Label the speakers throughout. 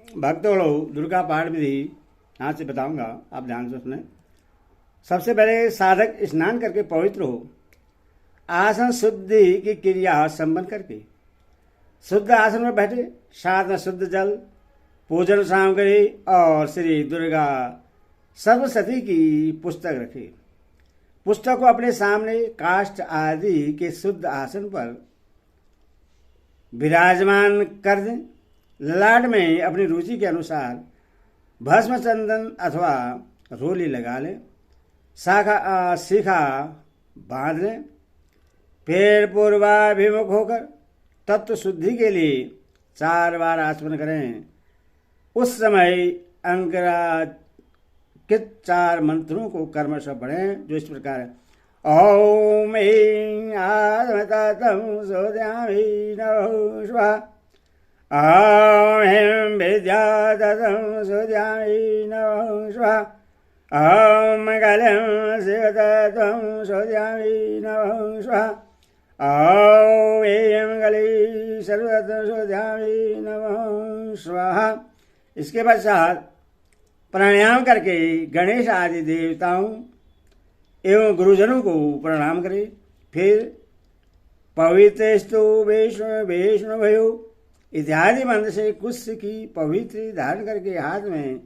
Speaker 1: भक्तों लोग दुर्गा पाठ विधि यहाँ से बताऊंगा, आप ध्यान से सुने। सबसे पहले साधक स्नान करके पवित्र हो, आसन शुद्धि की क्रिया संपन्न करके शुद्ध आसन में बैठे, साथ में शुद्ध जल, पूजन सामग्री और श्री दुर्गा सप्तशती की पुस्तक रखे। पुस्तक को अपने सामने काष्ठ आदि के शुद्ध आसन पर विराजमान कर दें। ललाट में अपनी रुचि के अनुसार भस्म, चंदन अथवा रोली लगा लें। शिखा बांध लें। फिर पूर्वाभिमुख होकर तत्व शुद्धि के लिए 4 बार आचमन करें। उस समय अंकराकृत 4 मंत्रों को कर्मशः पढ़ें, जो इस प्रकार है। ओम ऐं आत्मतत्त्वं शोधयामि नमः शिवाय। ओम ऐं विद्यातत्त्वं शोधयामि नमः शिवाय। ओम मंगलं शिवतत्त्वं शोधयामि नमः शिवाय। ओम ऐं मंगले सर्वतत्त्वं शोधयामि नमः स्वाहा। इसके पश्चात प्राणायाम करके गणेश आदि देवताओं एवं गुरुजनों को प्रणाम करें। फिर पवित्रस्तु वैष्णव भयो इत्यादि मंत्र से कुश की पवित्र धारण करके हाथ में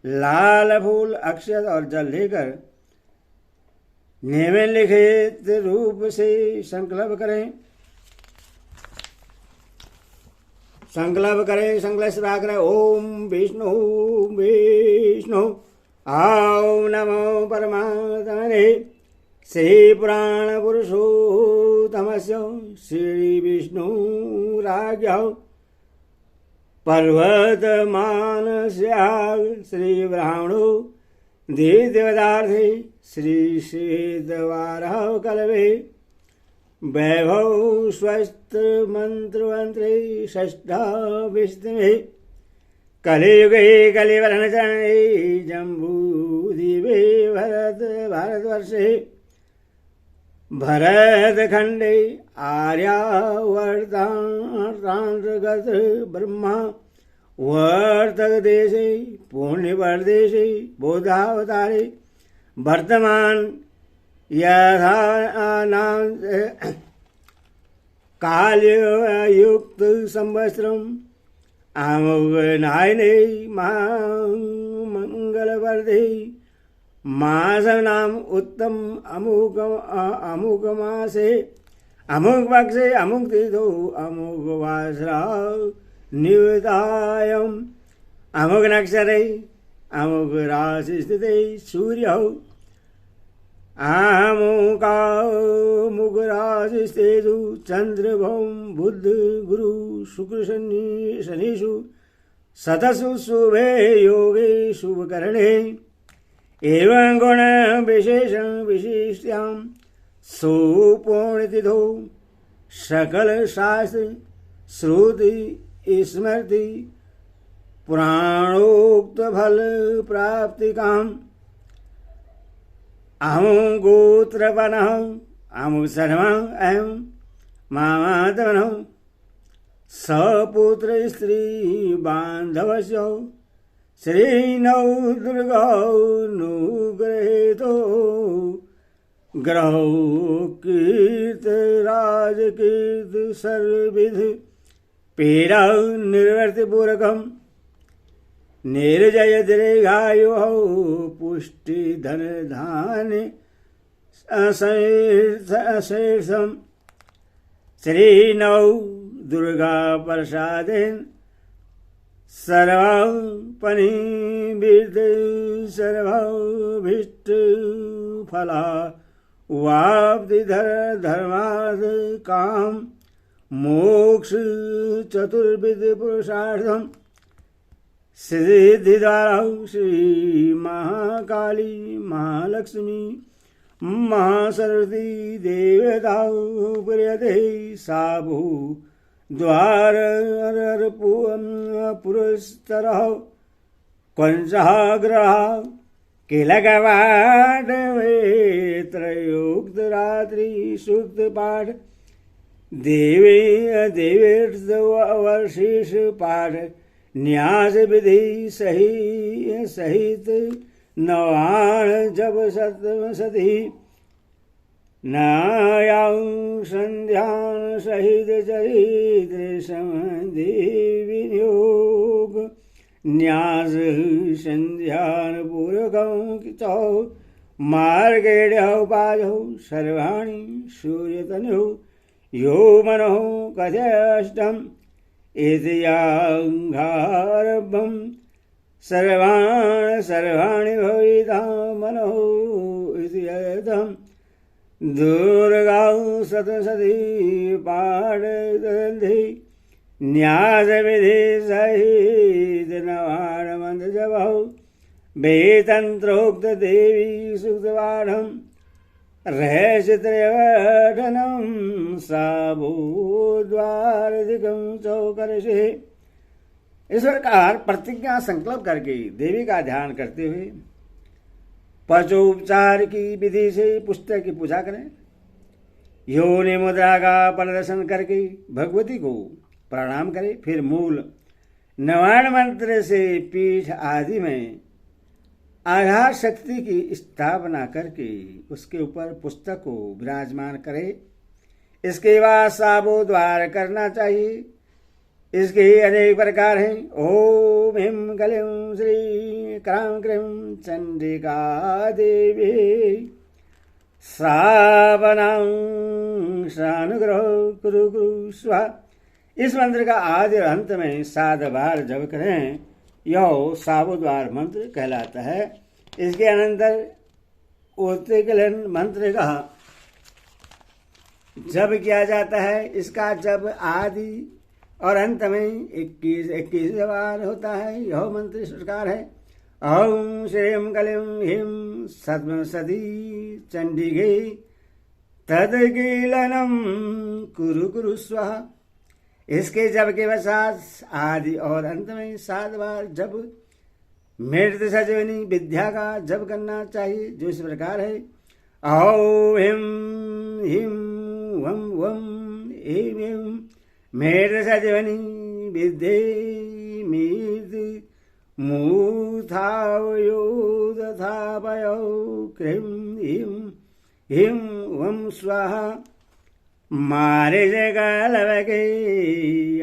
Speaker 1: लाल फूल, अक्षत और जल लेकर निम्नलिखित रूप से संकल्प करें। संकल्प से करें। ओम विष्णु विष्णु ओम नमो परमात्मने श्री पुराण पुरुषोत्तमस्य श्री विष्णु राज्ञः पर्वतमानस्याग श्री ब्राह्मणो देवदार्थे श्री श्वेतवारः कल्पे वैभव स्वस्थ मंत्रवंत्रे षष्ठाविष्टमे कलियुगे कलिवरणचरणे जम्बूद्वीपे भारतवर्षे भरतखंडे आर्यावर्तांतर्गत ब्रह्मा वर्तकदेशे पुण्यप्रदेशे बोधावतारे वर्तमान यथा नाम कालयुक्त संवत्सरम् अमुकनायने मंगलवर्धे मासनाम उत्तम अमुक मासे अमुक पक्षे अमुक तिथौ अमुक वासरा निवतायम अमुक नक्षत्रे अमुक राशि स्थिते सूर्यौ अमुक राशि स्थितेषु चंद्रभौम बुध गुरु शुक्र शनिषु सतसु शुभे योगे शुभकरणे एवं गुण विशेषण विशिष्टां सुपूर्णतिथौ सकल शास्त्र श्रुति स्मृति पुराणोक्त फल प्राप्ति काम अहं गोत्रवनः अमुक सर्वं अहं मामात्मनः सपुत्र स्त्री बान्धवस्य श्रीनौ दुर्गौ नुग्रहेतो ग्रहौ कीर्त राजकीर्त सर्वविध पीड़ा निर्वर्तिपूर्वकम् निर्जय दीर्घायु पुष्टि धन धान्य अशेषम श्रीनौ दुर्गा प्रसादेन सर्वापनिवृद्ध सर्वाभीष्ट फला वाप्ति धर्मार्थ काम मोक्ष चतुर्विध पुरुषार्थम सिद्धिद्वारा श्री महाकाली महालक्ष्मी महासरस्वती देवता प्रियते साभू द्वार पुरस्तर कंसाग्रह किलकवाट त्रयोक्त रात्रि सूक्त पाठ देवी देवीर्ष वर्षेश पाठ न्यास विधि सही सहित नवाण जब सती नायां संध्यान सहित चरित्र संधि विनियोग न्यास संध्यान पूर्वकं किचौ मार्गेण्यौ पादौ सर्वाणि सूर्यतनौ यो मनः कथयष्टम् इत्याङ्घारभं सर्वाणि भविता मनः इत्यर्थम् दुर्गां सतसती पाठयन्ति न्यासविधि सहित नवाणमन्त्रजपौ वेतन्त्रोक्त देवी सूक्तपाठम् रहस्यत्रयवठनं साबोद्वारधिकं चौकर्षे। इस प्रकार प्रतिज्ञा संकल्प करके देवी का ध्यान करते हुए पचोपचार की विधि से पुस्तक की पूजा करें। योनि मुद्रा का प्रदर्शन करके भगवती को प्रणाम करें। फिर मूल नवाण मंत्र से पीठ आदि में आधार शक्ति की स्थापना करके उसके ऊपर पुस्तक को विराजमान करें। इसके बाद साबोद्वार करना चाहिए। इसके अनेक प्रकार हैं। ओम ह्रीं क्लीं श्री क्रां क्रीं चंडिका देवी श्रावणां शानुग्रह कुरु कुरु स्वाहा। इस मंत्र का आदि और अंत में 7 बार जप करें। यह साबोद्वार मंत्र कहलाता है। इसके अनंतर उत्कीर्ण मंत्र का जप किया जाता है। इसका जप आदि और अंत में 21 बार होता है। यह मंत्र इस प्रकार है। ओम श्रीं क्लीं ह्रीं सद्मसती चंडिके तदकीलनं कुरु कुरु स्वाहा। इसके जप के पश्चात आदि और अंत में 7 बार जप मृत सजवनी विद्या का जप करना चाहिए, जो इस प्रकार है। ओम ह्रीं वम वम ऐं ऐं मृत सजवनी विद्ये मीत मूथावयो तथापयो क्रीं ह्रीं वम स्वाहा। मारे जगह के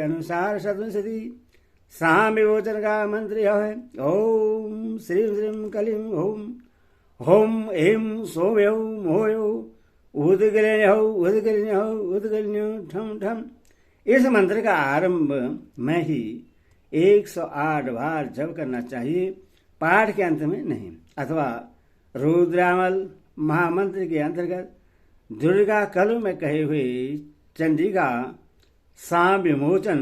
Speaker 1: अनुसार सतसती साम विमोचन का मंत्र यह है। ओम श्रीं श्रीं क्लीं होम ऐं सोम्यो मोयो उद्गलिन्यो ठम ठम। इस मंत्र का आरंभ में ही 108 बार जप करना चाहिए, पाठ के अंत में नहीं। अथवा रुद्रामल महामंत्र के अंतर्गत दुर्गा कलु में कहे हुए चंडिका साम विमोचन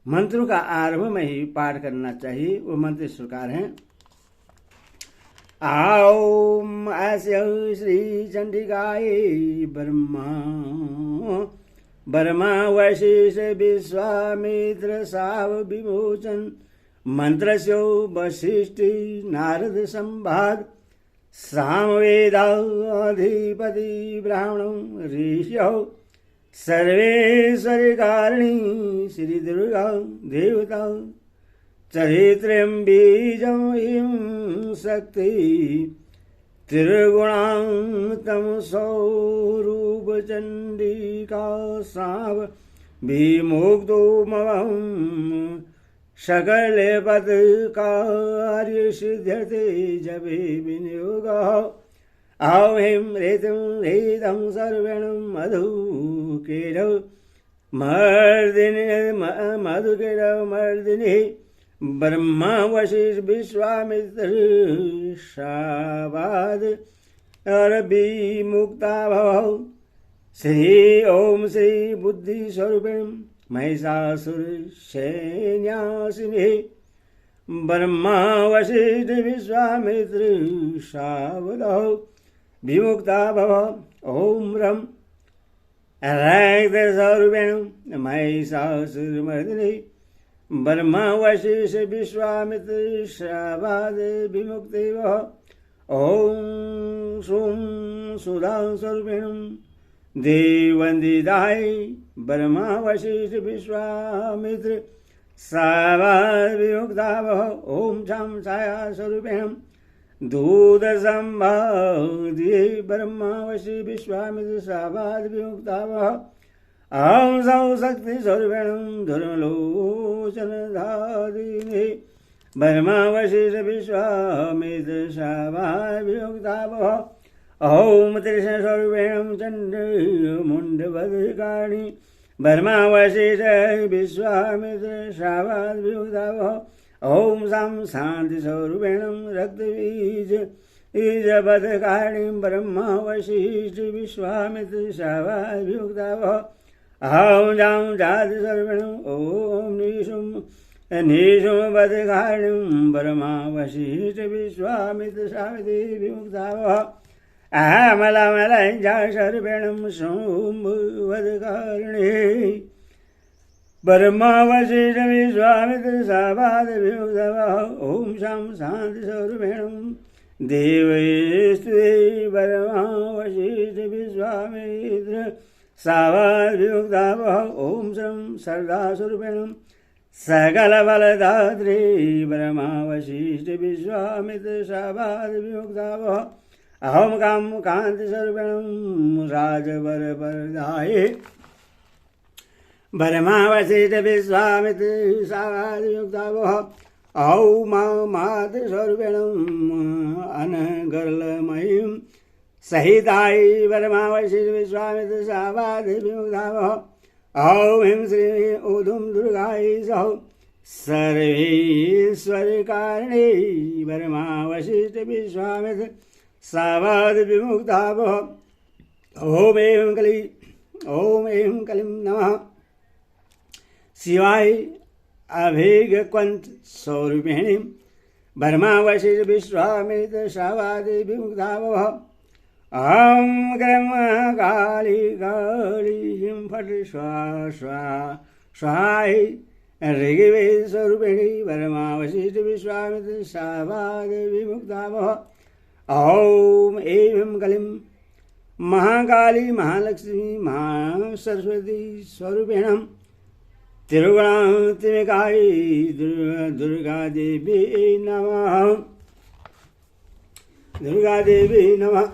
Speaker 1: मंत्रों का आरंभ में ही पाठ करना चाहिए। वो मंत्र इस प्रकार हैं। ओम अस्य श्री चंडिकायै ब्रह्मा वशिष्ठ विश्वामित्र साव विमोचन मंत्रस्यो वशिष्ठि नारद संवाद सामवेदाधिपति ब्राह्मणो ऋषियो सर्वेश्वरिकारिणी श्री दुर्गा देवता चरित्रं बीजं ह्रीं शक्ति त्रिगुणान्तं स्वरूप चंडिका साव विमुक्तोमहं सकल पद कार्य सिद्ध्यते जपे विनियोगः। ओम ह्रीं ह्रीं सर्वेणं मधुकेरौ मर्दिनी ब्रह्मा वशिष्ठ विश्वामित्र शाबाद और विमुक्ता भवौ। श्री ओम श्री बुद्धि स्वरूपिणी महिषासुर सैन्यासिनी ब्रह्मा वशिष्ठ विश्वामित्र शावदौ विमुक्ता भव। ओम रम रक्तस्वरूपिणी महिषासुरमर्दिनी ब्रह्मा वशिष्ठ विश्वामित्र शाबाद विमुक्ते भव। ओम शूं सुधा स्वरूपिणी देववन्दिताय ब्रह्मा वशिष्ठ विश्वामित्र सावाद विमुक्ता भव। ओम शाम छाया स्वरूपेण दूधसंभादिये ब्रह्मावशी विश्वामित्र सावाद विमुक्ता भव। अहं सौ शक्ति स्वरूपेण धर्मलोचन धादिने ब्रह्मावशिष विश्वामित्र सावाद विमुक्ता भव। ओम त्रिशूल स्वरूपेण चण्डमुण्डवधिकारिणी ब्रह्मावशिष विश्वामित्र सावाद विमुक्ता भव। ओम शां शांति स्वरूपेण रक्तबीज ईजवधिकारिणी ब्रह्मावशिष विश्वामित्र सावाद विमुक्ता भव। अहं जां जाति स्वरूपेण ओम निशुम्भधिकारिणी ब्रह्मावशिष विश्वामित्र सावित्री विमुक्ता भव। स्वरूपेण शुम्भवधिकारिणी ब्रह्मावशिष विश्वामित्र सावाद विमुक्ता भव। ओम शां शांति स्वरूपेण देवैस्तुते ब्रह्मावशिष विश्वामित्र सावाद विमुक्ता भव। ओम श्रम श्रद्धा स्वरूपेण सकल बलदात्री ब्रह्मावशिष विश्वामित्र सावाद विमुक्ता भव। अहम काम कांति स्वरूपेण राजवर वरदाये ब्रह्मावशिष विश्वामित्र सावाद विमुक्ता भव। औम मातृ स्वरूपेण अनगर्लमयीं सहितायै ब्रह्मावशिष विश्वामित्र सावाद विमुक्ता भव। औं ह्रीं श्रीं ऊधुं दुर्गायै सह सर्वेश्वरकारिणी ब्रह्मावशिष विश्वामित्र सावाद विमुक्ता भव। ओम ऐं क्लीं नमः शिवाय अभेगक्वंत स्वरूपिणी ब्रह्मावशिष विश्वामित्र सावाद विमुक्ता भव। अहं ग्रम काली काली हिं फट स्वाहाय ऋग्वेद स्वरूपिणी ब्रह्मावशिष विश्वामित्र सावाद विमुक्ता भव। ओम ऐं क्लीं महाकाली महालक्ष्मी महासरस्वती स्वरूपेण त्रिगुणात्मिकायै दुर्गा देवी नमः। दुर्गा देवी नमः।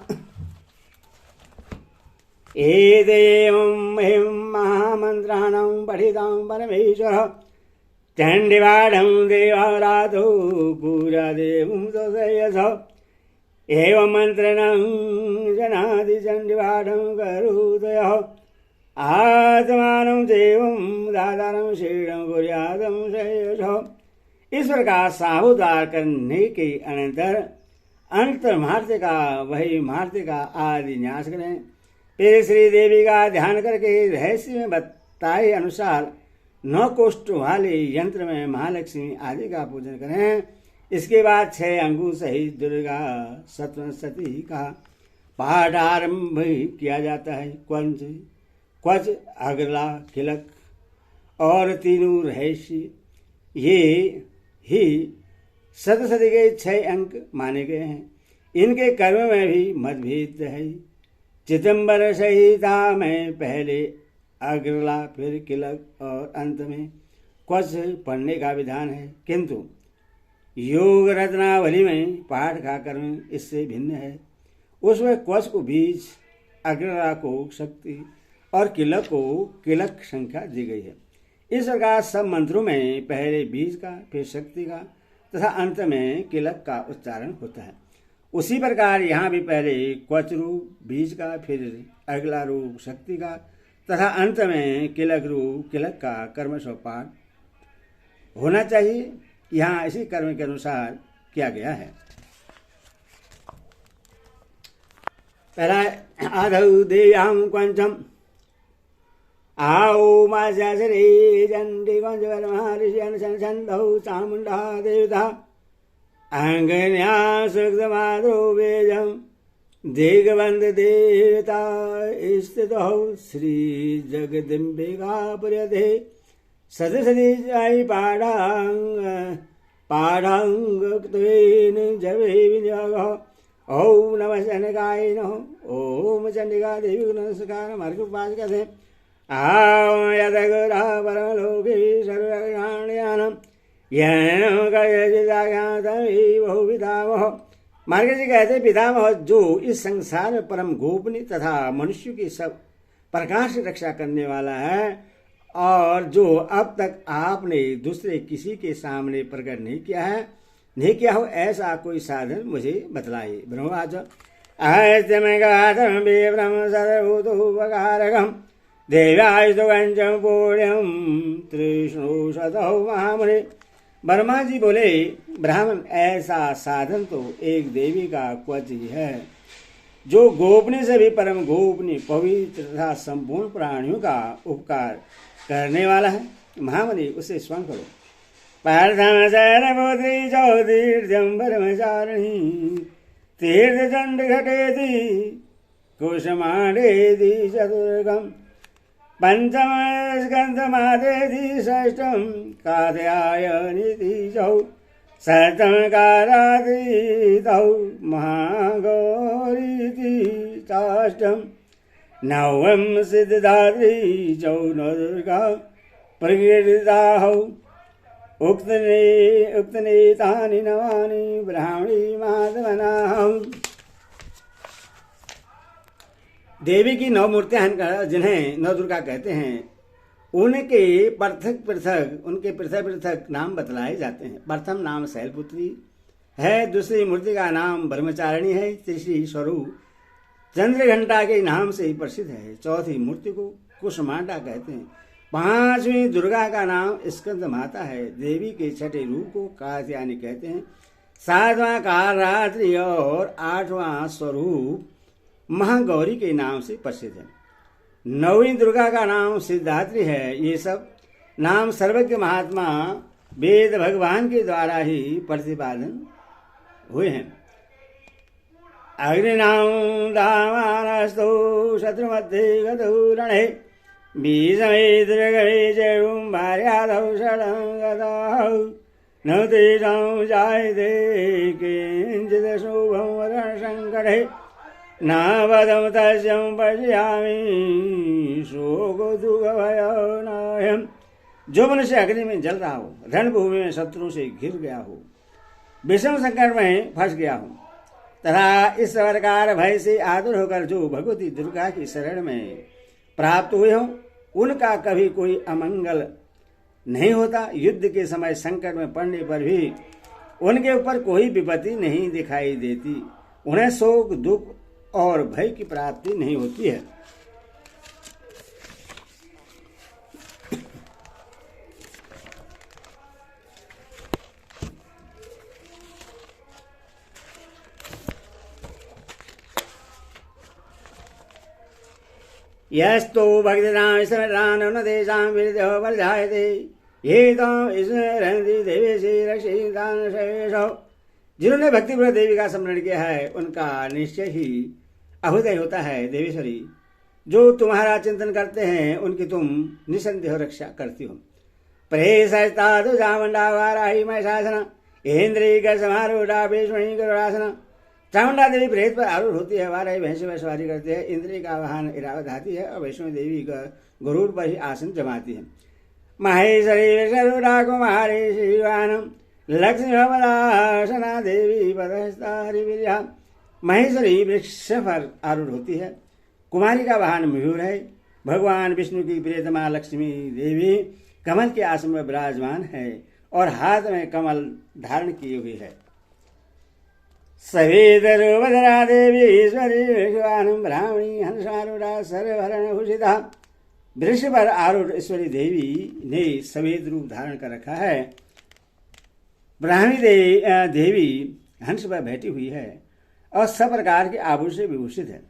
Speaker 1: एतेवं महामन्त्राणां पठितां परमेश्वरः चण्डिपाठं देवाराधो पूजादेवं तोषयथ। एवं मन्त्रणं जनादिचण्डिपाठं करोतयः आत्मानं देवं दातारं शीलं कुर्यादं श्रेयसः। ईश्वर का साहूकार करने के अनंतर अंतर्मार्थ का वही मार्थ का आदि न्यास करें। फिर श्री देवी का ध्यान करके रहस्य में बताए अनुसार 9 कोष्ठ वाले यंत्र में महालक्ष्मी आदि का पूजन करें। इसके बाद 6 अंगूर सहित दुर्गा सप्तशती का पाठ आरंभ किया जाता है। क्वच अगला किलक और तीनों रहस्य ये ही सप्तशती के 6 अंक माने गए हैं। इनके कर्म में भी मतभेद है। चिदंबर संहिता में पहले अगला फिर किलक और अंत में क्वच पढ़ने का विधान है, किंतु योग रत्नावली में पाठ का कर्म इससे भिन्न है। उसमें क्वच को बीज, अग्रला को शक्ति और किलक को किलक संख्या दी गई है। इस प्रकार सब मंत्रों में पहले बीज का फिर शक्ति का तथा अंत में किलक का उच्चारण होता है। उसी प्रकार यहाँ भी पहले क्वच रूप बीज का फिर अगला रूप शक्ति का तथा अंत में किलक रूप किलक का कर्मशः पाठ होना चाहिए। यहाँ इसी कर्म के अनुसार किया गया है। पहला आधौ देयां क्वंचम आओ मास्या श्री चंडी कंज वर्मा छंदौ चामुंडा देवता अंगन्या सुक्तमादो वेजम दिग्बंध देवता स्थितौ श्री जगदम्बिका पुर्यते सदसदी जाई पाढ़ांगत्वेन जवे विनियोगः। ओम नमः चंडिकाय नमः। ओम चंडिका देवी को नमस्कार मार्ग पास करते आओ यदगुरा परलोके सर्वज्ञानम यह पितामह। मार्ग जी कहते पितामह जो इस संसार में परम गोपनीय तथा मनुष्य की सब प्रकार से रक्षा करने वाला है और जो अब तक आपने दूसरे किसी के सामने प्रकट नहीं किया हो ऐसा कोई साधन मुझे बतलाए। ब्रह्मवाच ब्रह्म सर्वभूतोपकारकम देव्यायुष्टं पुण्यम तृष्णु शतौ महामुनि। ब्रह्मा जी बोले ब्राह्मण ऐसा साधन तो एक देवी का क्वच ही है जो गोपनीय से भी परम गोपनीय पवित्र तथा संपूर्ण प्राणियों का उपकार करने वाला है। महामुनि उसे स्वयं करो। पार्थम शरपुत्री चौतीर्थ्यम ब्रह्मचारिणी तीर्थ चंड घटेति कुसुमाडेति चतुर्गम पंचम स्कंदमादेति षष्ठम कात्यायनीति चौ सप्तम कारादितौ महागौरीति चाष्टम नवम सिद्धात्री चौ दुर्गा प्रकीर्तिताहौ उक्तनेतानि नवानि ब्राह्मणी माधवनाहौ। देवी की 9 मूर्तियां जिन्हें नव दुर्गा कहते हैं उनके पृथक पृथक नाम बतलाए जाते हैं। प्रथम नाम शैलपुत्री है, दूसरी मूर्ति का नाम ब्रह्मचारिणी है, तीसरी स्वरूप चंद्रघंटा के नाम से ही प्रसिद्ध है, चौथी मूर्ति को कुसुमांडा कहते हैं, पांचवी दुर्गा का नाम स्कंद माता है, देवी के छठे रूप को कात्यायनी कहते हैं, सातवां कालरात्रि और आठवां स्वरूप महागौरी के नाम से प्रसिद्ध है। 9वीं दुर्गा का नाम सिद्धात्री है। ये सब नाम सर्वज्ञ महात्मा वेद भगवान के द्वारा ही प्रतिपादन हुए हैं। अग्निनाम दामानस्तु शत्रुमध्ये गतुरणे बीजमे दुर्गवे जयं भार्यादौ षडङ्गतौ न तेषां जायते किञ्चित् शुभं वरणसङ्कटे न वदं तस्यं पश्यामि शोको दुःखभयो नायम्। जो मनुष्य अग्नि में जल रहा हो, रणभूमि में शत्रुओं से घिर गया हो, विषम संकट में फंस गया हो तथा इस प्रकार भय से आतुर होकर जो भगवती दुर्गा की शरण में प्राप्त हुए हो उनका कभी कोई अमंगल नहीं होता। युद्ध के समय संकट में पड़ने पर भी उनके ऊपर कोई विपत्ति नहीं दिखाई देती, उन्हें शोक दुख और भय की प्राप्ति नहीं होती है। यस्तो भक्तिनां स्मरान् न तेषां विरजो वर्धायते ये तो ईश्वरन्ति देवेशि रक्षितान् शेषौ। जिन्होंने भक्तिपूर्वक देवी का स्मरण किया है उनका निश्चय ही अभुदय होता है। देवेश्वरी, जो तुम्हारा चिंतन करते हैं उनकी तुम निसंदेह रक्षा करती हो। प्रेषस्तादु चामुंडा वाराही महिषासना इंद्री का समारूढ़ा विष्णु गरुड़ासना। चामुंडा देवी प्रेत पर आरूढ़ होती है, वाराही भैंस पर सवारी करती है, इंद्री का वाहन इरावत आती है और वैष्णो देवी का गरुड़ पर ही आसन जमाती है। महेश्वरी गरुड़ा कुमारी शिवानम लक्ष्मी भवनासना देवी पदस्तारी विद्या। महेश्वरी वृक्ष पर आरूढ़ होती है, कुमारी का वाहन मयूर है। भगवान विष्णु की प्रियतमा लक्ष्मी देवी कमल के आसन में विराजमान है और हाथ में कमल धारण किए हुई है। सवेदरूपधरा देवी ईश्वरी वृषवाहनं ब्राह्मणी हंसारूढ़ा सर्वभरण भूषिता। वृक्ष पर आरूढ़ ईश्वरी देवी ने सफेद रूप धारण कर रखा है। ब्राह्मणी देवी हंस पर बैठी हुई है और सब प्रकार के आभूषण से विभूषित है।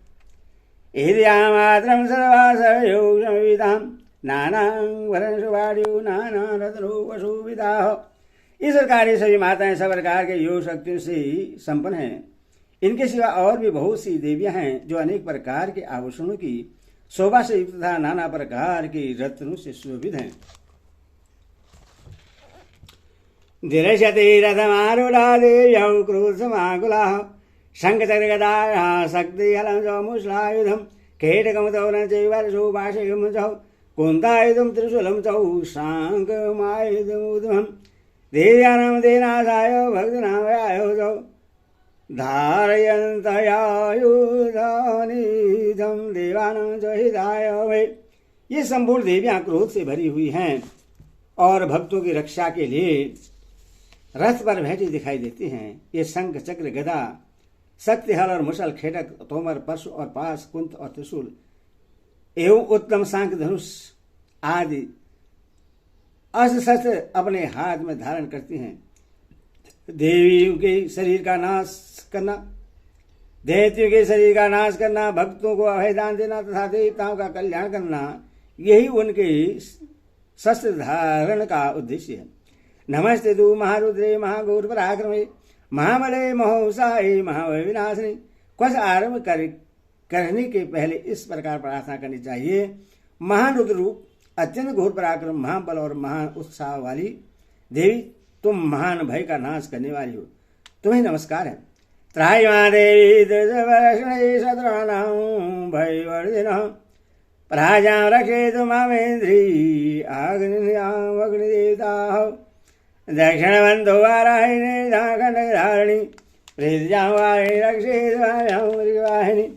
Speaker 1: एदियामात्रं सर्वासयोगविदां नानांगभरणसुवाड्यो नाना रत्नोपशोभिताः। इस प्रकार ये सभी माताएं सब प्रकार के योग शक्तियों से संपन्न हैं। इनके सिवा और भी बहुत सी देवियां हैं जो अनेक प्रकार के आभूषणों की शोभा से युक्त तथा नाना प्रकार के रत्नों से सुशोभित हैं। दृश्यते रथमारूढ़ा देव्यौ क्रोधसमाकुलाः शङ्खचक्रगदाः शक्तिहलं च मुष्लायुधं खेटकं तौलं चैव शोभाशयं च कुन्तायुधं त्रिशूलं चौ शाङ्कमायुधमुदम् देव्यानां देनाशाय भक्तनामयाय चौ धारयन्तयायुधानिधं देवानां च हिताय वै। ये संपूर्ण देवियां क्रोध से भरी हुई हैं और भक्तों की रक्षा के लिए रथ पर बैठी दिखाई देती हैं। ये शंख चक्र गदा शक्तिहल और मुसल खेटक तोमर परशु और पास कुंत और त्रिशूल एवं उत्तम सांख धनुष आदि अस्त्र शस्त्र अपने हाथ में धारण करती हैं। देवियों के शरीर का नाश करना, दैत्यों के शरीर का नाश करना, भक्तों को अभयदान देना तथा देवताओं का कल्याण करना, यही उनके शस्त्र धारण का उद्देश्य है। नमस्ते तु महारुद्रे महागौर पराक्रमे महाबले महोत्साहे महाविनाशिनी। कुछ आरंभ करने के पहले इस प्रकार प्रार्थना करनी चाहिए। महान रुद्र रूप, अत्यंत घोर पराक्रम, महाबल और महान उत्साह वाली देवी, तुम महान भय का नाश करने वाली हो, तुम्हें नमस्कार है। त्रायमा देवी शत्रुणां भयवर्धिनः प्राजां रक्षेतु मामेन्द्री अग्निदेवताः दक्षिणबन्धो वाराहिणी खंडधारिणी प्रीतिजावाहिनी रक्षेतु।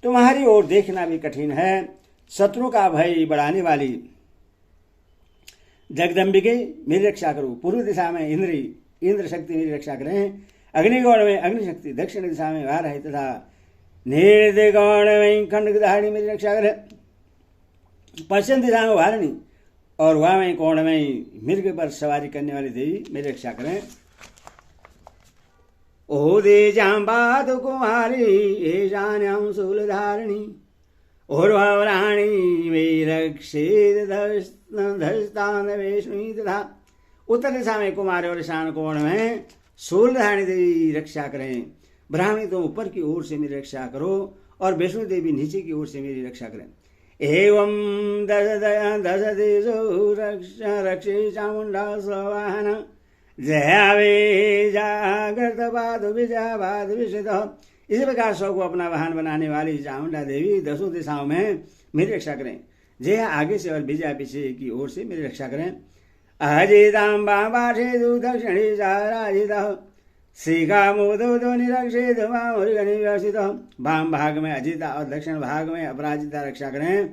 Speaker 1: तुम्हारी ओर देखना भी कठिन है, शत्रु का भय बढ़ाने वाली जगदम्बिके मेरी रक्षा करो। पूर्व दिशा में इंद्र शक्ति मेरी रक्षा करें। अग्निगौड़ में अग्निशक्ति, दक्षिण दिशा में वाराही तथा निर्दिगौड़ में खंडधारिणी मेरी रक्षा करें। पश्चिम दिशा में वारिणी और वामय कोण में मृग पर सवारी करने वाली देवी मेरी रक्षा करें। ओ दे जाम्बाद कुमारी ईशान्यां शूलधारिणी उर्वराणी वे रक्षेत धस्तान वेश्मी तथा। उत्तर दिशा में कुमार और ईशान कोण में शूलधारिणी देवी रक्षा करें। ब्राह्मणी तुम ऊपर की ओर से मेरी रक्षा करो और वैष्णो देवी नीचे की ओर से मेरी रक्षा करें। एवं दश देशो रक्षे चामुंडा स्वाहन जयावे जागृत बाद विजयाबाद विषित। इसी प्रकार सौ को अपना वाहन बनाने वाली चामुंडा देवी दसों दिशाओं में मेरी रक्षा करें। जया आगे से और विजया पीछे की ओर से मेरी रक्षा करें। अजिताम्बा बाठेदु दक्षिणी चाराजिता शिखा मोदो निरक्षेद मामुर्गनिव्यसित। वाम भाग में अजिता और दक्षिण भाग में अपराजिता रक्षा करें।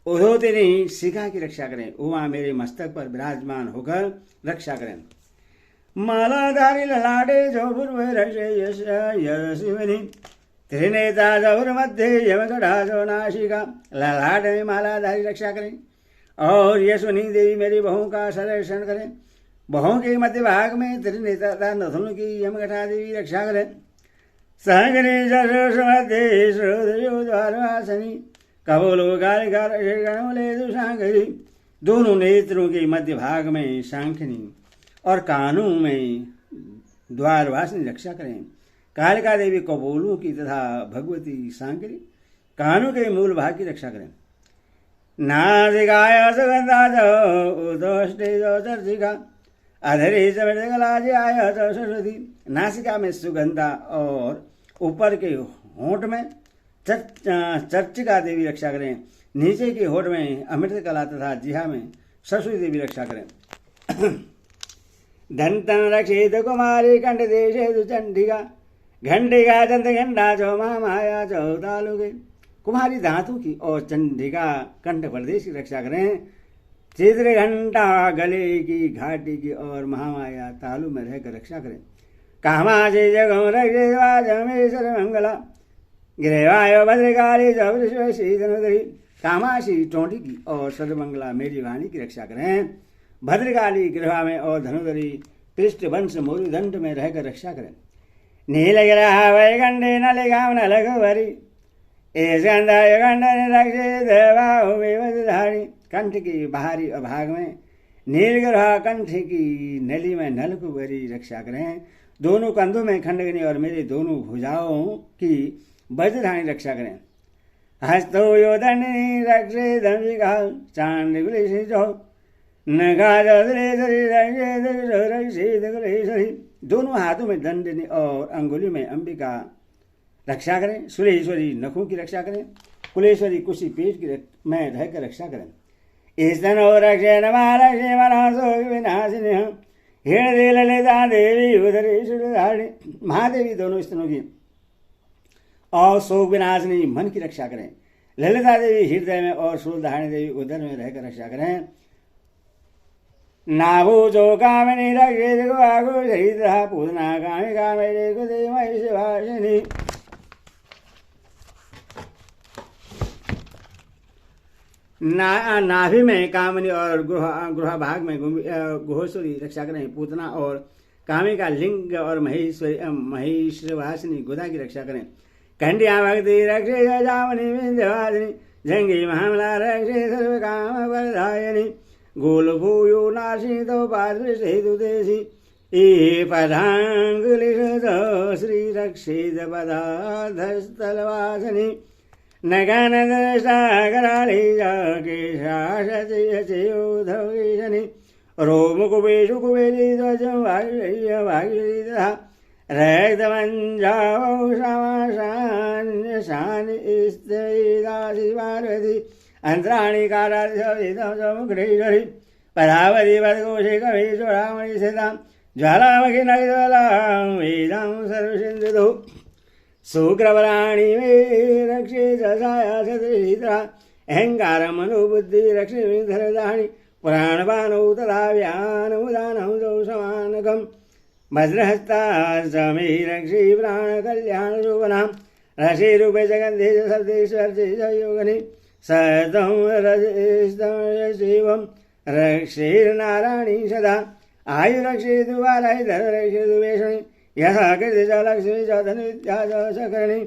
Speaker 1: उधोतिनी शिखा की रक्षा करें। उमा मेरे मस्तक पर विराजमान होकर रक्षा करें। मालाधारी ललाटे जौपुर रक्षे यशिवनी त्रिनेता जौर मध्य यमकड़ा जो नाशिका। ललाट में मालाधारी रक्षा करें और यशवनी देवी मेरी बहू का संरक्षण करें। बहों के मध्य भाग में त्रिनेता नथुन की यमकथा देवी रक्षा करें। सहगरी मध्य श्रोधयोद्वारवासनी कबोलो गालिका दुशांकरी। दोनों नेत्रों के मध्य भाग में शांखनी और कानों में द्वारवासिनी रक्षा करें। कालिका देवी कबोलों की तथा भगवती शांकरी कानों के मूल भाग की रक्षा करें। नासिकाय सुगंधा चर्चिका अधरे चमलाय सरस्वती। नासिका में सुगंधा और ऊपर के होंठ में चर्चिका देवी रक्षा करें। नीचे के होंठ में अमृत कला तथा जिहा में सरस्वती देवी रक्षा करें। दंतन रक्षेत कुमारी कंठ देशे चंडिका घंटिका दंत घंटा चौ माया चौ तालुके। कुमारी दांतों की और चंडिका कंठ प्रदेश की रक्षा करें। चित्र घंटा गले की घाटी की और महामाया तालु में रहकर रक्षा करें। कामाशी जगम रक्षेश्वर मंगला गिरेवाय भद्रकाली जबरी। कामाशी टोंटी की और सर्वमंगला मेरी वाणी की रक्षा करें। भद्रकाली गृहा में और धनुधरी पृष्ठ वंश मोरुदंड में रहकर रक्षा करें। नील गिरा वैगंडे नलिगाम नलघुवरी धारी। कंठ की बाहरी भाग में नीलग्रह, कंठ की नली में नलकुबरी रक्षा करें। दोनों कंधों में खंडगनी और मेरे दोनों भुजाओं की वज्रधानी रक्षा करें। हस्तो योधनी रक्षे धमिका चांडुलेश्वरी नगाधरेश्वरी। दोनों हाथों में दंडनी और अंगुली में अंबिका रक्षा करें। सुलेश्वरी नखों की रक्षा करें। कुलेश्वरी कुशी पेट की में रहकर रक्षा करें। ईस्तनो रक्षेण महालक्ष्मी मनसो विनाशिनी हृदय ललिता देवी उदरी सुधारिणी। महादेवी दोनों स्तनों की और शोक विनाशिनी मन की रक्षा करें। ललिता देवी हृदय में और सूर्यधारिणी देवी उदर में रहकर रक्षा करें। नाभो जो कामिनी रक्षित गो शरीरा पूजना कामी कामे कुदे मई शिवासिनी। नाभि में कामिनी और गृह भाग में गुहेश्वरी रक्षा करें। पूतना और कामी का लिंग और महेश्वरी गुदा की रक्षा करें। कंडिया भक्ति रक्षे जामनी विंध्यवासिनी जंगी महामला रक्षे सर्व काम वरदायिनी। गोल भूयो नाशी तो पार्श्व सेतु देशी ए पदांगुलिश श्री रक्षेद पदाधस्तलवासिनी। नगन दृष्टाकराली जाकेशाशनि रोम कुबेशु कुबेरी ध्वजं भाग्यरी तथा रक्तमंजावौ शानि पार्वती अंतराणि कारामुखरेश्वरी पदावती पदकोशे कवीश्वरामणि स्थितां ज्वालामुखी नगज्वलां वेदां सर्वसिन्धुः। शुक्रवराणि मे रक्षे छाया सदृशीतरा अहंकार मनोबुद्धि रक्षे धरदाणि पुराणपानौ तथा व्यानमुदानौ दौ समानकम् वज्रहस्ता मे रक्षे प्राण कल्याण शोभनां रसे रूपे जगन्धे शब्देश्वर्चे योगनि सतं रजस्तं रक्षेर्नारायणी सदा आयुरक्षेतु बालायुधर रक्षेतु वेषणि यथा कृति च लक्ष्मी च धनुत्या च सकर्णि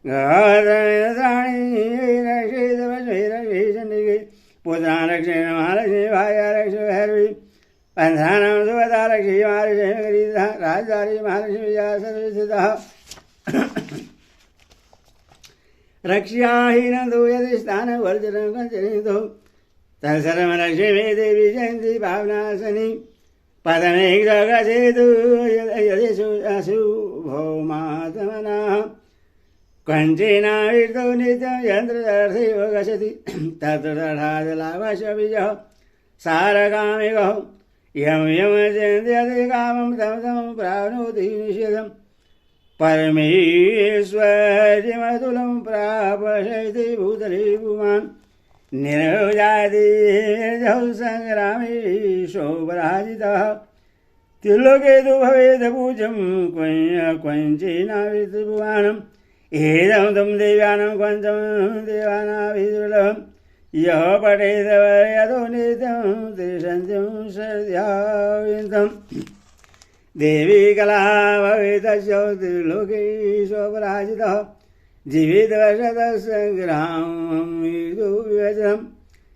Speaker 1: गात्राणि रक्षेत वज्रे रक्षे चण्डिके पुत्रा रक्षेण महालक्ष्मी भार्या रक्षे भैरवी पंथानां सुभद्रा रक्षे महालक्ष्मी गरीधा राजधारी महालक्ष्मी या सर्वस्थितः रक्ष्याहीनतो यदि स्थानवर्जनं कञ्चनितो तत्सर्वलक्ष्मी देवी जयन्ती भावनासनि पदमेक जगसेतु यदिशुभो मातमनः कञ्चेनाविर्तो नित्यं यन्त्रदर्थैव गच्छति तत्रदर्थादलाभशबीजः सारकामिकः यं यमचन्द्यति कामं तं तं प्राप्नोति निषेधम् परमेश्वर्यमतुलं प्रापशयति भूतले पुमान् निर्जातिर्जौ संग्रामे शोभराजितः त्रिलोके तु भवेद पूज्यं क्वचिन्नाविर्भुवानम् एदं तं देव्यानां क्वचं देवानाभिदुर्लभम् यः पठेत यतो नित्यं त्रिसन्ध्यं सद्याविन्तम् देवी कला भवेत् तस्य त्रिलोके शोभराजितः जीवितवर्षतसङ्ग्रामं विवचनं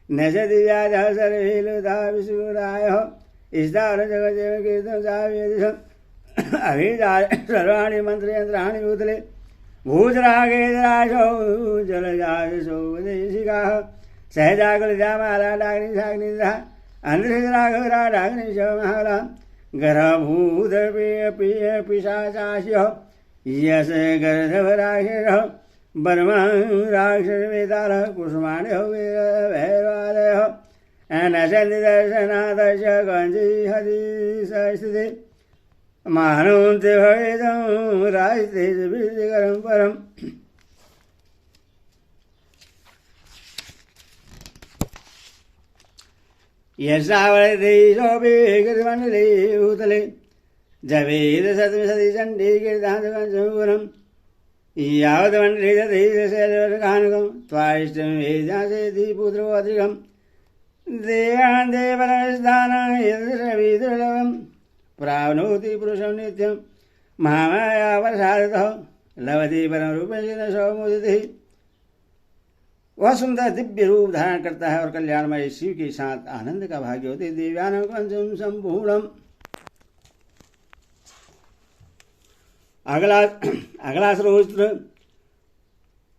Speaker 1: न च दिव्याजः सर्वे लुता विशूरायः इष्टारजगदेव कीर्तं साव्यदिशम् अभिजाय सर्वाणि मन्त्रयन्त्राणि भूतले भूतरागेतराशौ जलजायशौ वदेशिकाः सहजाकुलजामालाडाग्निशाग्निधः अन्धराघवराडाग्निशमहाला गर्भभूतपिशाचास्यः यश गर्धवराक्षसः बर्मं राक्षसवेतालः कुसुमाण्यो भैरवादयः नशन्ति दर्शनादस्य कञ्चिहतिस्थिते मानन्ति भवेदं राजतेजवीर्यकरं परम्। यशावळते शोभे गिरिमण्डले भूतले जवेद सतविशति चण्डी कीर्तान्तकञ्चूरम् यावद्मण्डले दधीशैलकानुकं त्वाष्टं वेदासेति पुत्रोऽधिकम् देवान्ते परमस्थानं यद्रविदुर्लभं प्राप्नोति पुरुषं नित्यं महामायावरसादतः लभते परमरूपेण सौमुदितिः। वह सुंदर दिव्य रूप धारण करता है और कल्याणमय शिव के साथ आनंद का भाग्य होते दिव्यानां पंचम संपूर्णम। अगला स्रोत्र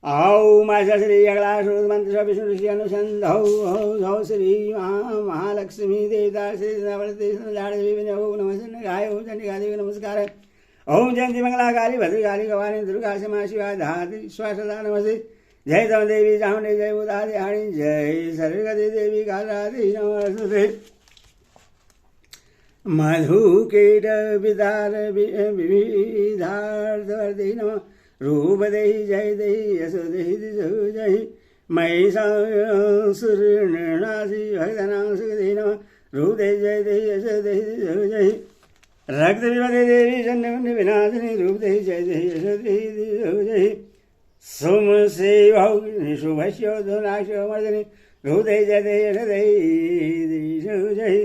Speaker 1: औ माशा श्री अगला स्रोत मंत्र विष्णु ऋषि अनुसंधौ श्री महालक्ष्मी देवता श्री नवरते देवी नमः गाय ओम चंडिका देवी नमस्कार। ओम जयंती मंगलाकाली भद्रकाली गवानी दुर्गा क्षमा शिवा धात्री स्वासदा नमस्ते जय तम देवी जामने जय उदारिहाणी जय सरगति देवी कालादि नमस्ते मधुकीट विदार विविधार्थवर्धि नमः रूप देहि जय देहि यशो देहि दिशो जय महिषासुरनाशी भक्तनां सुखदेहि नमः रूप देहि जय देहि यशो देहि दिशो जय रक्त विमदे देवी जन्य विनाशिनी रूप देहि जय देहि यशो देहि दिशो जय सोम से शुभस्यो धुनाशो मर्दनी रूप देहि जय देहि यशो देहि दिशो जय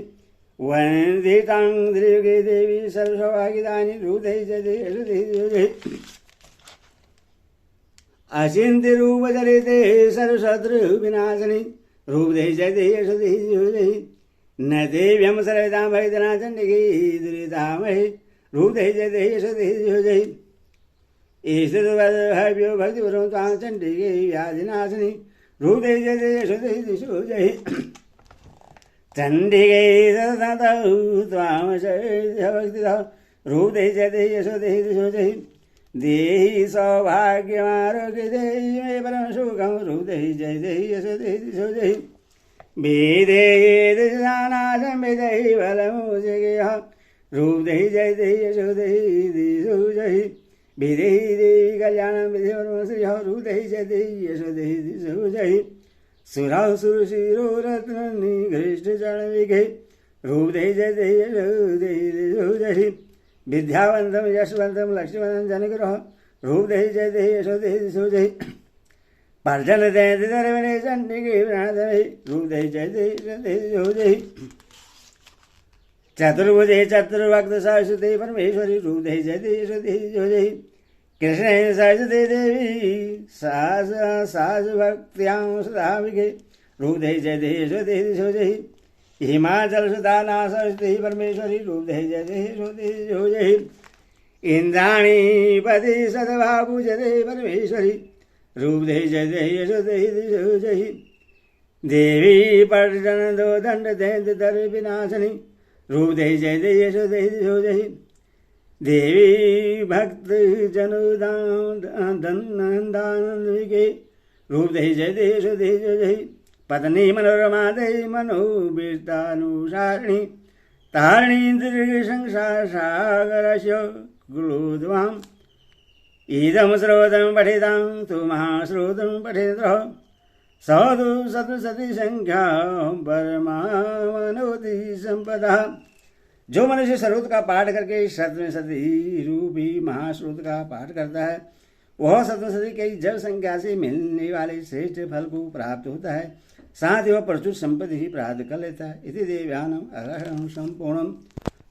Speaker 1: वंदितां त्रियुगे देवी सर्वसौभाग्यदायिनी रूप देहि जय देहि यशो देहि दिशो जय अचिंत्य रूप चरिते सर्वशत्रु विनाशिनी रूप देहि जय देहि यशो देहि दिशो जय न देव्यम सर्वदां भक्तना चंडिके दुरितामहि रूप देहि जय देहि यशो देहि दिशो जय ईश्वरो भक्तिपुरं त्वां चंडिके व्याधिनाशिनी रूप देहि जय देहि यशो देहि दिशो जय चंडिके सततौ त्वां भक्तितः रूप देहि जय देहि यशो देहि दिशो जय देहि सौभाग्यमारोग्य देहि मे परम सुखं रूप देहि जय देहि यशो देहि दिशो जय वेदेहि दिशानाशं वेदेहि बलमुजगेह रूप देहि जय देहि यशो देहि दिशो जय वेदेहि देवी कल्याणं विधि परमश्रियः रूप देहि जय देहि यशो देहि दिशो जय सुराः सुरशिरो रत्ननिघृष्ट चरणविघे रूप देहि जय देहि यशो देहि दिशो जय विद्यावन्तं यशवन्तं लक्ष्मीवन्तं जनगृह रूप देहि जय देहि यशो देहि दिशो जय पर्जन जयति दर्वणे चंडिके प्रणतहि रूप देहि जय देहि यशो देहि दिशो जय चतुर्भुजे चतुर्भक्त सरस्वती परमेश्वरी रूप देहि जय देहि यशो देहि दिशो जय कृष्णे सरस्वती देवी सास भक्त्यां सदाविगे रूप देहि जय देहि यशो देहि दिशो जय हिमाचल सुदाना सरस्वती परमेश्वरी रूप देहि जय देहि यशो देहि दिशो जय इंद्राणी पति सद्भाभुजते परमेश्वरी रूप देहि जय देहि यशो देहि दिशो जय देवी पर्जन दो दंड दैत्य दर विनाशनी रूप देहि जय देहि यशो देहि दिशो जय देवी भक्त जनुदानंदानंदिके रूप देहि जय देहि यशो देहि दिशो जय पत्नी मनोरमा देहि मनोबीर्तानुसारिणी तारिणी दीर्घ संसार सागरस्य ग्लोद्वाम् इदं श्रोतं पठितां तु महाश्रोतं पठेद्रः सदु सतसति संख्या परमावनोति संपदा। जो मनुष्य सर्वोत का पाठ करके सतसति रूपी महाश्रोत का पाठ करता है वह सतसति की जल संख्या से मिलने वाले श्रेष्ठ फल को प्राप्त होता है, साथ ही वह प्रचुर संपत्ति ही प्राप्त कर लेता है। इति देव्यानम अरहं संपूर्णम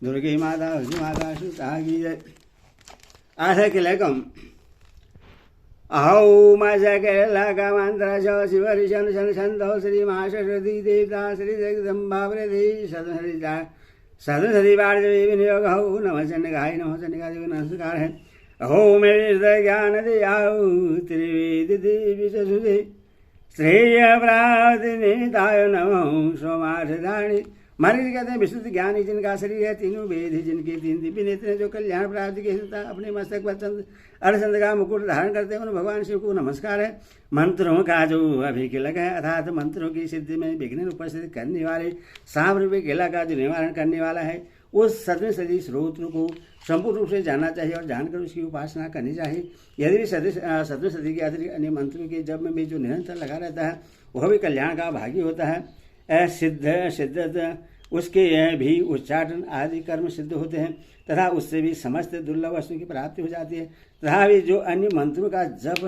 Speaker 1: दुर्गे माता माता सुता की जय। आशा के लेकम अहो मजकेलका मंत्र शिव ऋषन शन छंदो श्री महासरस्वती देवता श्री जगदम्बा प्रदेवी सदसदी वाणी विनियोग हो नमः चंडिकाय नमः चंडिका देवी नमस्कार है। अहो मेरे ज्ञान दियाओ त्रिवेद देवी सुदे श्रेय प्राप्ति निताय नमः सोमाधारणी। महाराज जी कहते हैं विशुद्ध ज्ञानी जिनका शरीर है, तीनों वेद ही जिनके तीन दिव्य नेत्र जो कल्याण प्राप्ति के हेतु अपने मस्तक पर अर्धचंद्र का मुकुट धारण करते हैं उन भगवान शिव को नमस्कार है। मंत्रों का जो अभिकिलक है अर्थात मंत्रों की सिद्धि में विघ्न उपस्थित करने वाले सांप रूपी किला का जो निवारण करने वाला है, उस सतसदी स्रोत को संपूर्ण रूप से जानना चाहिए और जानकर उसकी उपासना करनी चाहिए। यदि भी सतसदी के अतिरिक्त अन्य मंत्रों के जप में भी जो निरंतर लगा रहता है वह भी कल्याण का भागी होता है। सिद्ध उसके भी उच्चाटन आदि कर्म सिद्ध होते हैं तथा उससे भी समस्त दुर्लभ वस्तु की प्राप्ति हो जाती है। तथा भी जो अन्य मंत्रों का जप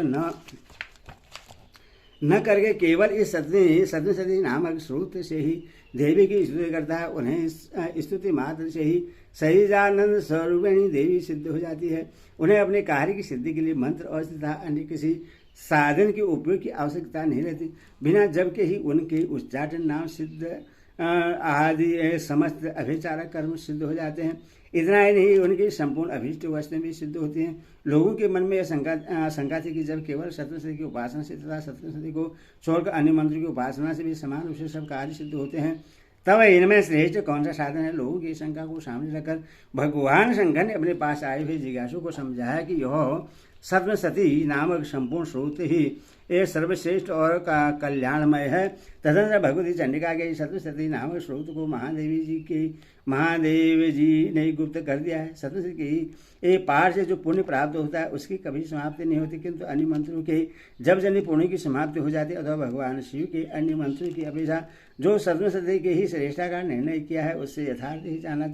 Speaker 1: न करके केवल इस सतसदी नामक स्रोत से ही देवी की स्तुति करता है, उन्हें स्तुति मात्र से ही सहिजानंद स्वरूपिणी देवी सिद्ध हो जाती है। उन्हें अपने कार्य की सिद्धि के लिए मंत्र और तथा अन्य किसी साधन के उपयोग की आवश्यकता नहीं रहती। बिना जप के ही उनके उच्चाटन नाम सिद्ध आदि समस्त अभिचारक कर्म सिद्ध हो जाते हैं। इतना ही नहीं, उनकी संपूर्ण अभीष्ट वस्तुएं भी सिद्ध होती हैं। लोगों के मन में यह शंका थी कि जब केवल सतसदी की उपासना से तथा सतसदी को छोड़कर अन्य मंत्रों की उपासना से भी समान रूप से सब कार्य सिद्ध होते हैं, तब इनमें श्रेष्ठ कौन सा साधन है। लोगों की शंका को सामने रखकर भगवान शंकर ने अपने पास आए हुए जिज्ञासु को समझाया कि यह सत्व सती नामक संपूर्ण स्रोत ही ये सर्वश्रेष्ठ और कल्याणमय है। तदनंतर भगवती चंडिका के सत्वसती नामक स्रोत को महादेव जी ने गुप्त कर दिया है। सत्वसती की ये पाठ से जो पुण्य प्राप्त होता है उसकी कभी समाप्ति नहीं होती, किंतु अन्य मंत्रों के जब जन्य पुण्य की समाप्ति हो जाती है अथवा भगवान शिव के अन्य मंत्रों की अपेक्षा जो सत्वसती के ही श्रेष्ठता का निर्णय किया है उससे यथार्थ ही जानना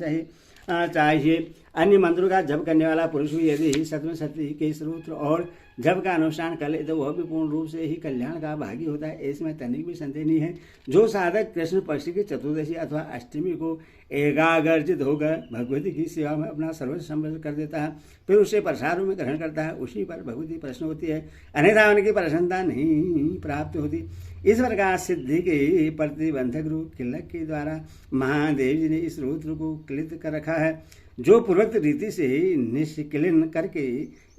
Speaker 1: चाहिए। अन्य मंत्रों का जप करने वाला पुरुष भी यदि सत्वसती के स्रोत और जप का अनुष्ठान कर ले तो वह भी पूर्ण रूप से ही कल्याण का भागी होता है, इसमें तनिक भी संदेह नहीं है। जो साधक कृष्ण पक्ष की चतुर्दशी अथवा अष्टमी को एकाग्रचित होकर भगवती की सेवा में अपना सर्वस्व समर्पित कर देता है, फिर उसे प्रसाद में ग्रहण करता है, उसी पर भगवती प्रसन्न होती है, अन्यथा उनकी प्रसन्नता नहीं प्राप्त होती। इस प्रकार सिद्धि के प्रतिबंधक रूप किलक के द्वारा महादेव जी ने इस रूद्र को क्लित कर रखा है, जो पूर्वोक्त रीति से निष्किलन करके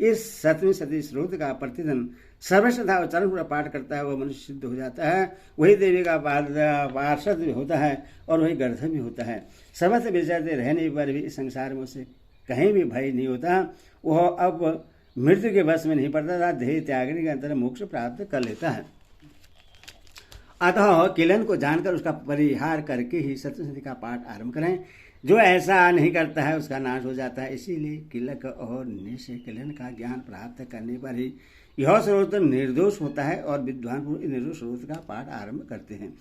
Speaker 1: इस सतवें सती स्रोत का प्रतिदिन सर्वश्रद्धा उच्चारण पूरा पाठ करता है, वह मनुष्य सिद्ध हो जाता है, वही देवी का पार्षद भी होता है और वही गर्ध भी होता है। सर्वत्र विचरते रहने पर भी इस संसार में उसे कहीं भी भय नहीं होता, वह अब मृत्यु के वश में नहीं पड़ता था, देह त्यागने के अंतर मोक्ष प्राप्त कर लेता है। अतः किलन को जानकर उसका परिहार करके ही सप्तशती का पाठ आरंभ करें। जो ऐसा नहीं करता है उसका नाश हो जाता है। इसीलिए किलक और निश्चय किलन का ज्ञान प्राप्त करने पर ही यह स्रोत निर्दोष होता है और विद्वान पुरुष निर्दोष स्रोत का पाठ आरंभ करते हैं।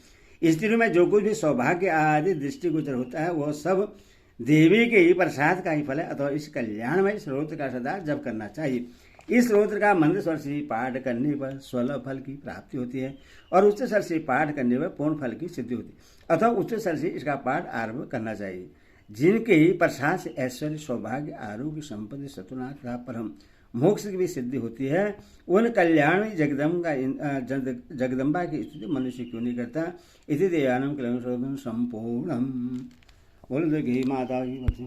Speaker 1: स्त्रियों में जो कुछ भी सौभाग्य आदि दृष्टिगोचर होता है वह सब देवी के ही प्रसाद का ही फल है, अथवा इस कल्याणमय स्रोत का सदा जप करना चाहिए। इस स्रोत का मंद स्वर से पाठ करने पर स्वल फल की प्राप्ति होती है और उच्च स्वर से पाठ करने पर पूर्ण फल की सिद्धि होती है, अथवा उच्च स्वर से इसका पाठ आरंभ करना चाहिए। जिनके ही प्रसाद से ऐश्वर्य सौभाग्य आरोग्य संपत्ति शत्रुनाश तथा परम मोक्ष की भी सिद्धि होती है, उन कल्याण जगदम्बा की स्थिति मनुष्य क्यों नहीं करता। इसी देवानम कल्याण संपूर्णम। बोल दो माता की